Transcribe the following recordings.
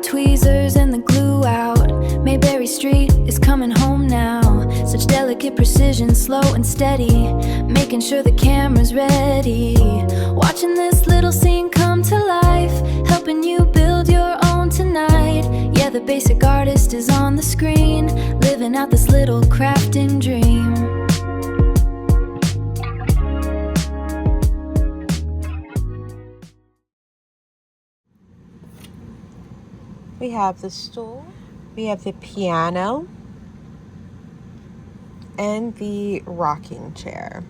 tweezers and the glue out. Mayberry Street is coming home now. Such delicate precision, slow and steady, making sure the camera's ready. Watching this little scene come to life, helping you build your own tonight. Yeah, the basic artist is on the screen, living out this little crafting dream. We have the stool, we have the piano, and the rocking chair.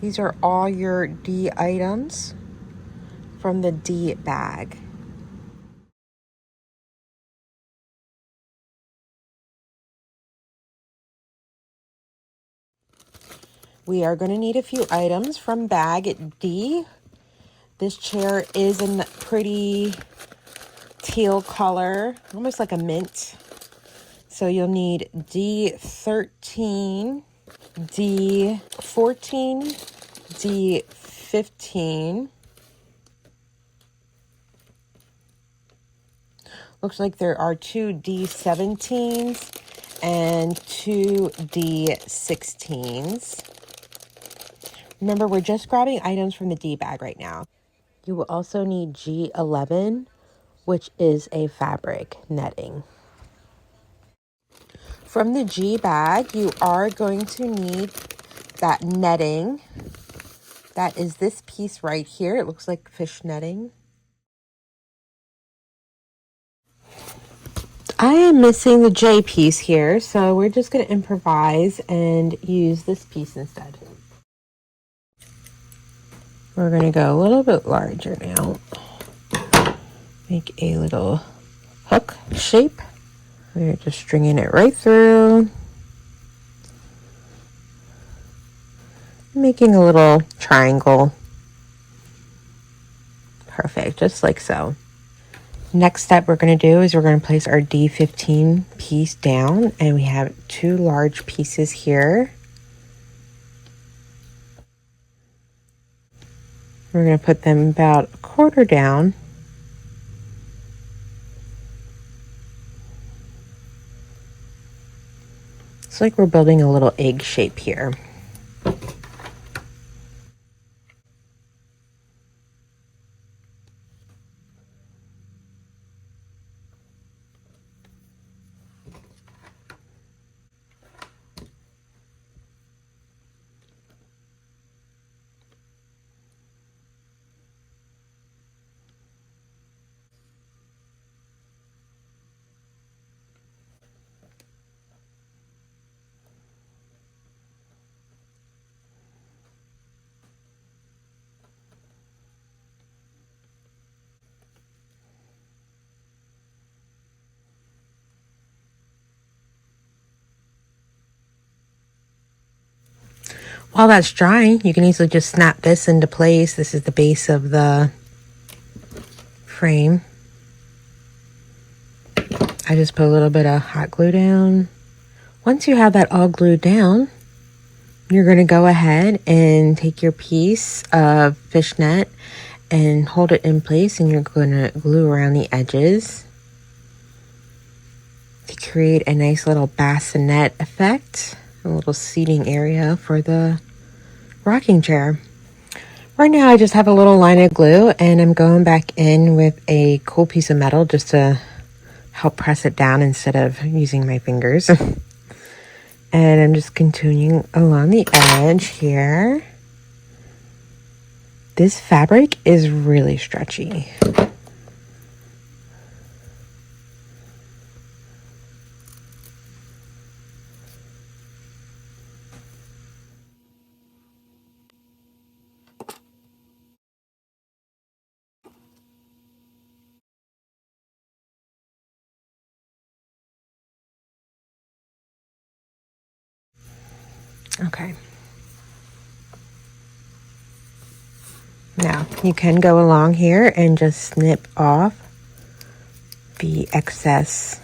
These are all your D items from the D bag. We are going to need a few items from bag D. This chair is in pretty teal color, almost like a mint. So you'll need D13, D14, D15. Looks like there are two D17s and two D16s. Remember, we're just grabbing items from the D bag right now. You will also need G11, which is a fabric netting. From the G bag, you are going to need that netting. That is this piece right here. It looks like fish netting. I am missing the J piece here, so we're just going to improvise and use this piece instead. We're going to go a little bit larger now. Make a little hook shape. We're just stringing it right through. Making a little triangle. Perfect, just like so. Next step we're going to do is we're going to place our D15 piece down, and we have two large pieces here. We're going to put them about a quarter down. It's like we're building a little egg shape here. While that's drying, you can easily just snap this into place. This is the base of the frame. I just put a little bit of hot glue down. Once you have that all glued down, you're going to go ahead and take your piece of fishnet and hold it in place, and you're going to glue around the edges to create a nice little bassinet effect, a little seating area for the rocking chair. Right now I just have a little line of glue, and I'm going back in with a cool piece of metal just to help press it down instead of using my fingers. And I'm just continuing along the edge here. This fabric is really stretchy. Okay. Now you can go along here and just snip off the excess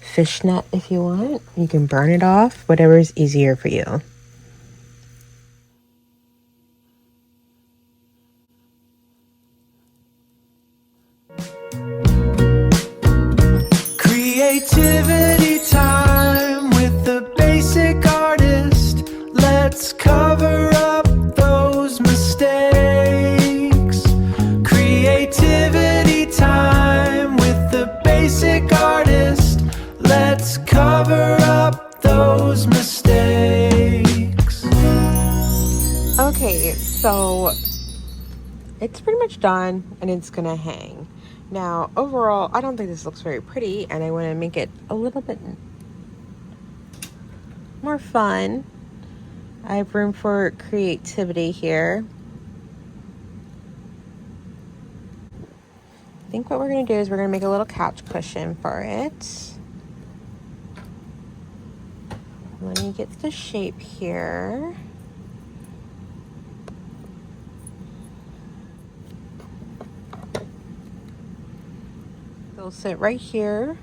fishnet if you want. You can burn it off, whatever is easier for you. cover up those mistakes. Creativity time with the basic artist. Let's cover up those mistakes. Okay, so it's pretty much done and it's gonna hang. Now, overall, I don't think this looks very pretty and I want to make it a little bit more fun. I have room for creativity here. I think what we're gonna do is we're gonna make a little couch cushion for it. Let me get the shape here. It'll sit right here.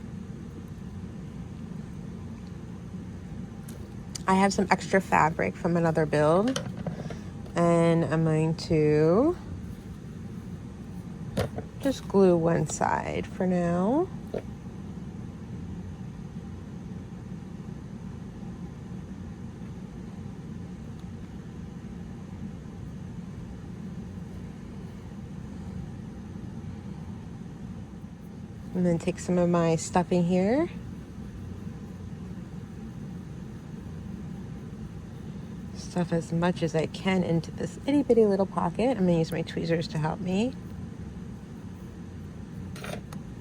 I have some extra fabric from another build, and I'm going to just glue one side for now. And then take some of my stuffing here. Stuff as much as I can into this itty bitty little pocket. I'm gonna use my tweezers to help me.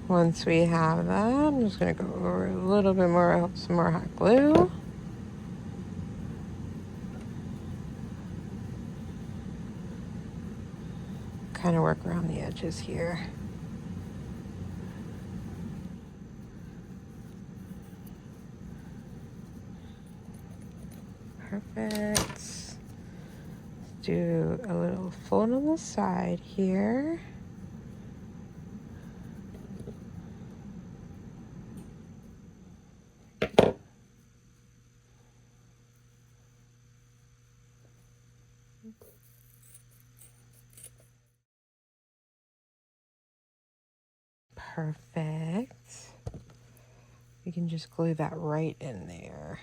Once we have that, I'm just gonna go over a little bit more, some more hot glue. Kind of work around the edges here. Perfect. Let's do a little fold on the side here. Perfect. We can just glue that right in there.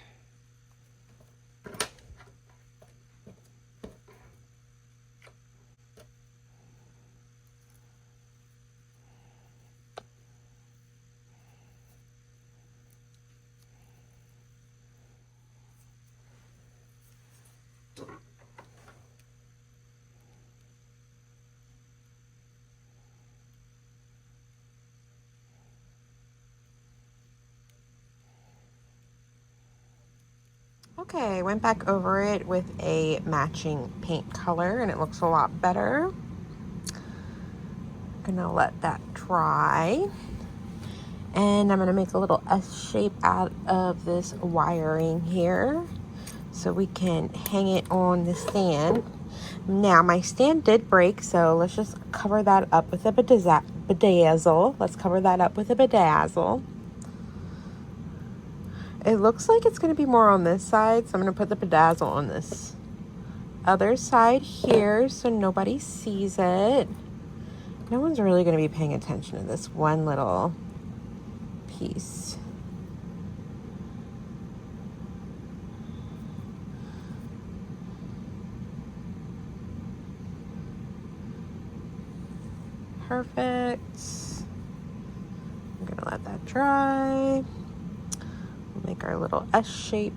Okay, I went back over it with a matching paint color and it looks a lot better. I'm gonna let that dry. And I'm gonna make a little S shape out of this wiring here so we can hang it on the stand. Now my stand did break, so let's just cover that up with a bedazzle. Let's cover that up with a bedazzle. It looks like it's going to be more on this side, so I'm going to put the bedazzle on this other side here so nobody sees it. No one's really going to be paying attention to this one little piece. Perfect. I'm going to let that dry. Make our little S shape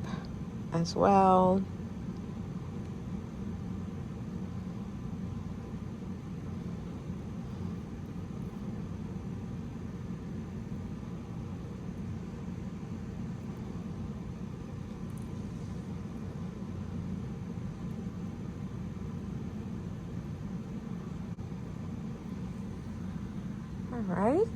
as well. All right.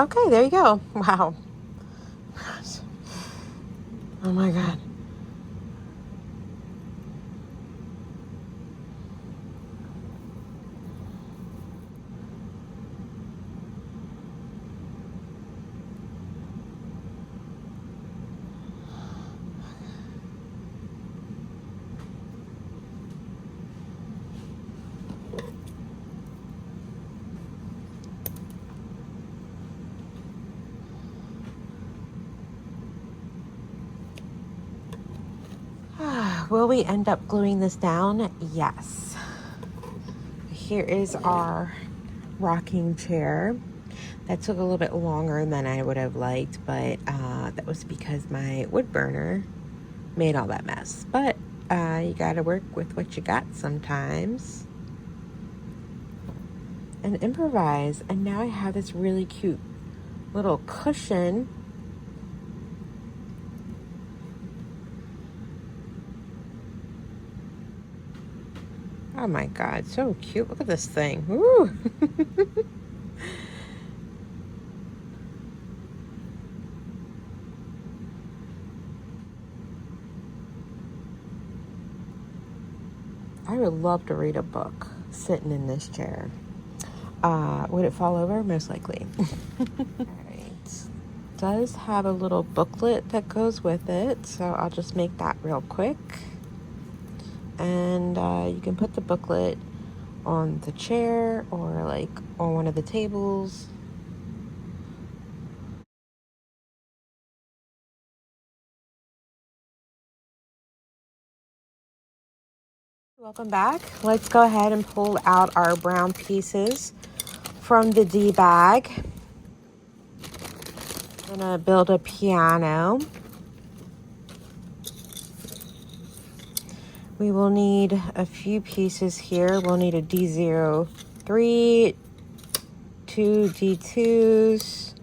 Okay, there you go. Wow. Oh my God. will we end up gluing this down? Yes. Here is our rocking chair. That took a little bit longer than I would have liked, but that was because my wood burner made all that mess. But you gotta work with what you got sometimes and improvise. And now I have this really cute little cushion. Oh my God, so cute. Look at this thing. Woo! I would love to read a book sitting in this chair. Would it fall over? Most likely. Alright. Does have a little booklet that goes with it, so I'll just make that real quick. And you can put the booklet on the chair or like on one of the tables. Welcome back. Let's go ahead and pull out our brown pieces from the D bag. I'm gonna build a piano. We will need a few pieces here. We'll need a D03, 2 D2s,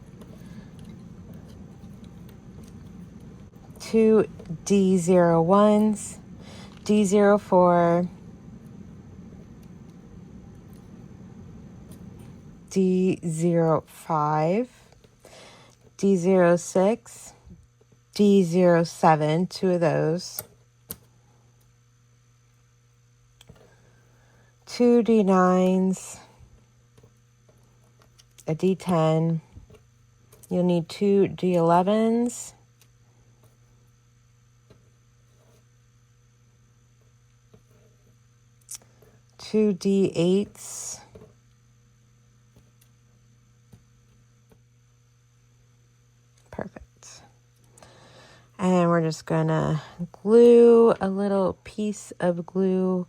2 D01s, D04, D05, D06, D07, 2 of those, 2 D9s, a D10. You'll need 2 D11s, two D8s, perfect. And we're just gonna glue a little piece of glue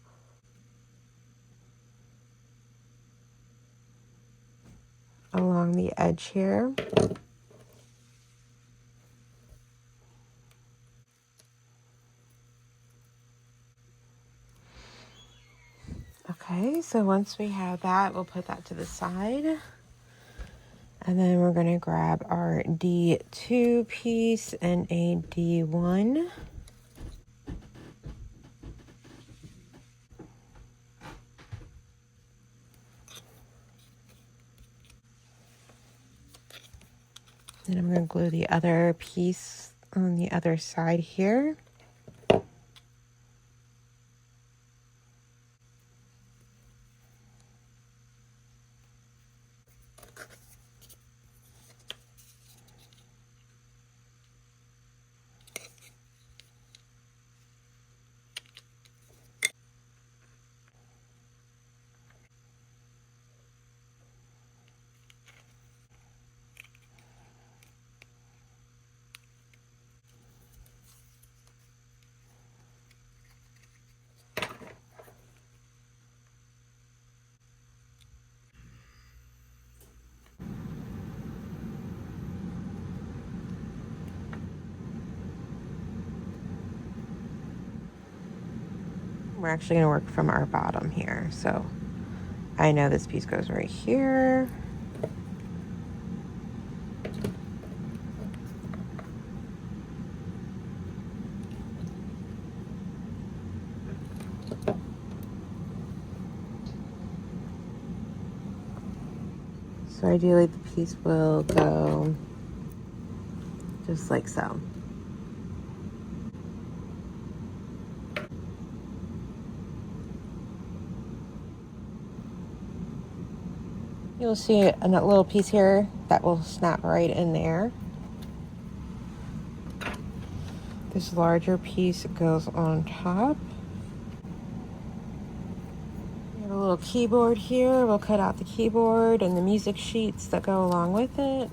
along the edge here. Okay, so once we have that, we'll put that to the side. And then we're going to grab our D2 piece and a D1. And I'm going to glue the other piece on the other side here. We're actually going to work from our bottom here. So I know this piece goes right here. So ideally the piece will go just like so. You'll see a little piece here that will snap right in there. This larger piece goes on top. We have a little keyboard here. We'll cut out the keyboard and the music sheets that go along with it.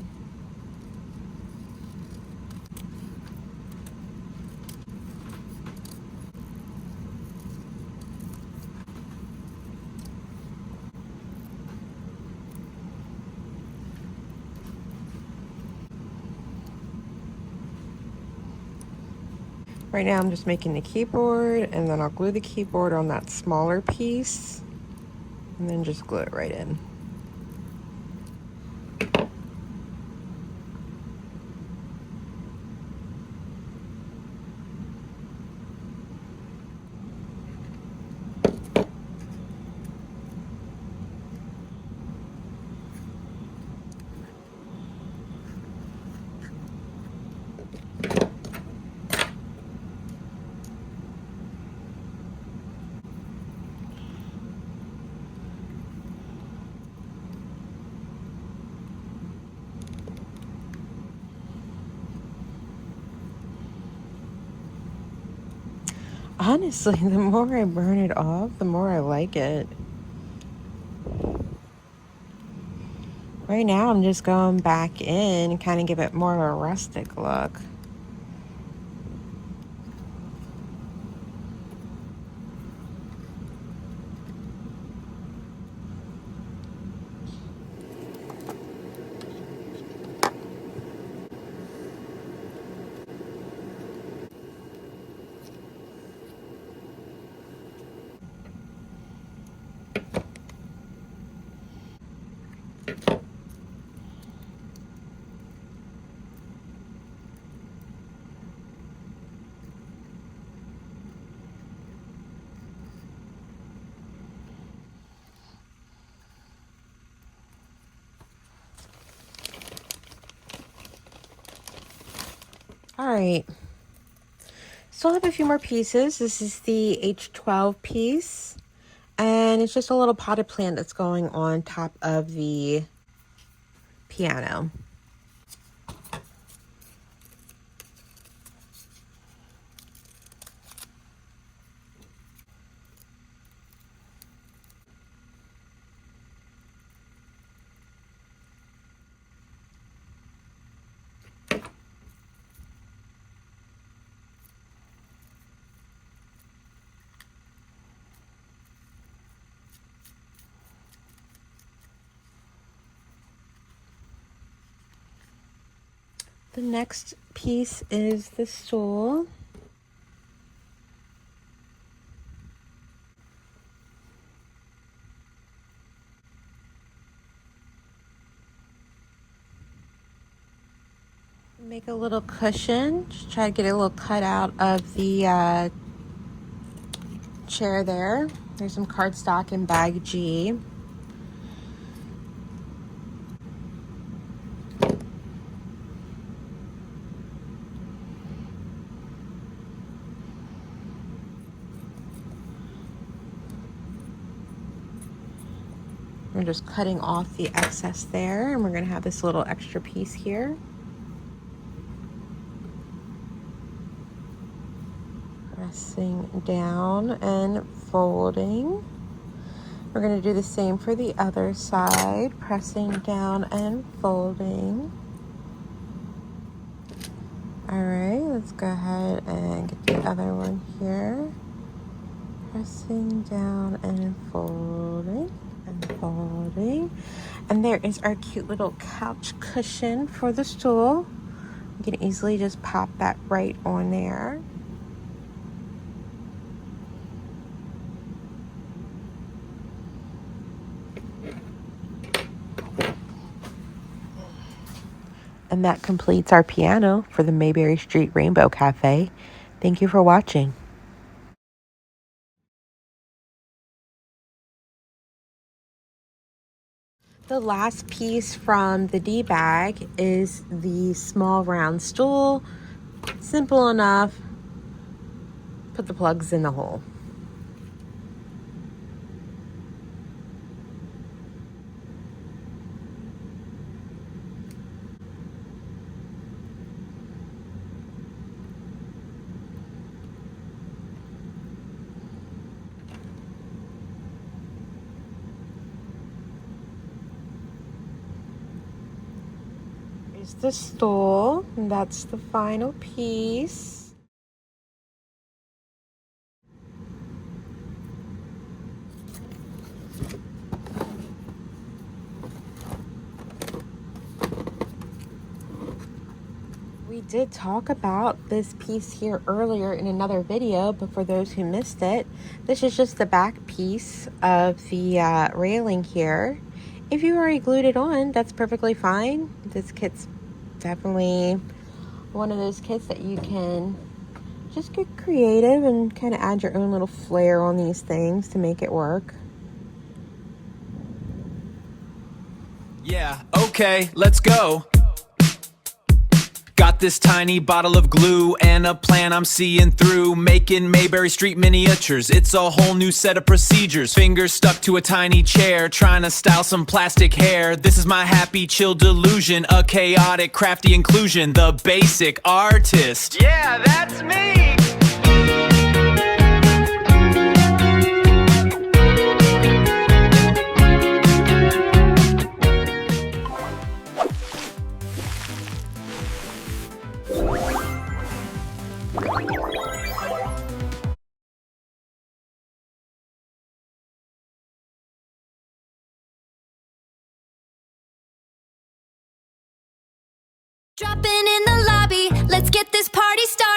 Right now I'm just making the keyboard, and then I'll glue the keyboard on that smaller piece and then just glue it right in. Honestly, the more I burn it off, the more I like it. Right now, I'm just going back in and kind of give it more of a rustic look. All right, still have a few more pieces. This is the H12 piece, and it's just a little potted plant that's going on top of the piano. The next piece is the stool. Make a little cushion. Just try to get a little cut out of the chair there. There's some cardstock and bag G. We're just cutting off the excess there, and we're going to have this little extra piece here. Pressing down and folding. We're going to do the same for the other side, pressing down and folding. All right, let's go ahead and get the other one here. Pressing down and folding. And folding, and there is our cute little couch cushion for the stool. You can easily just pop that right on there. And that completes our piano for the Mayberry Street Rainbow Café. Thank you for watching. The last piece from the D bag is the small round stool. Simple enough. Put the plugs in the hole. Here's the stool, and that's the final piece. We did talk about this piece here earlier in another video, but for those who missed it, this is just the back piece of the railing here. If you already glued it on, that's perfectly fine. This kit's definitely one of those kits that you can just get creative and kind of add your own little flair on these things to make it work. Yeah, okay, let's go. Got this tiny bottle of glue and a plan I'm seeing through. Making Mayberry Street miniatures, it's a whole new set of procedures. Fingers stuck to a tiny chair, trying to style some plastic hair. This is my happy chill delusion, a chaotic crafty inclusion. The basic artist. Yeah, that's me! Dropping in the lobby, let's get this party started.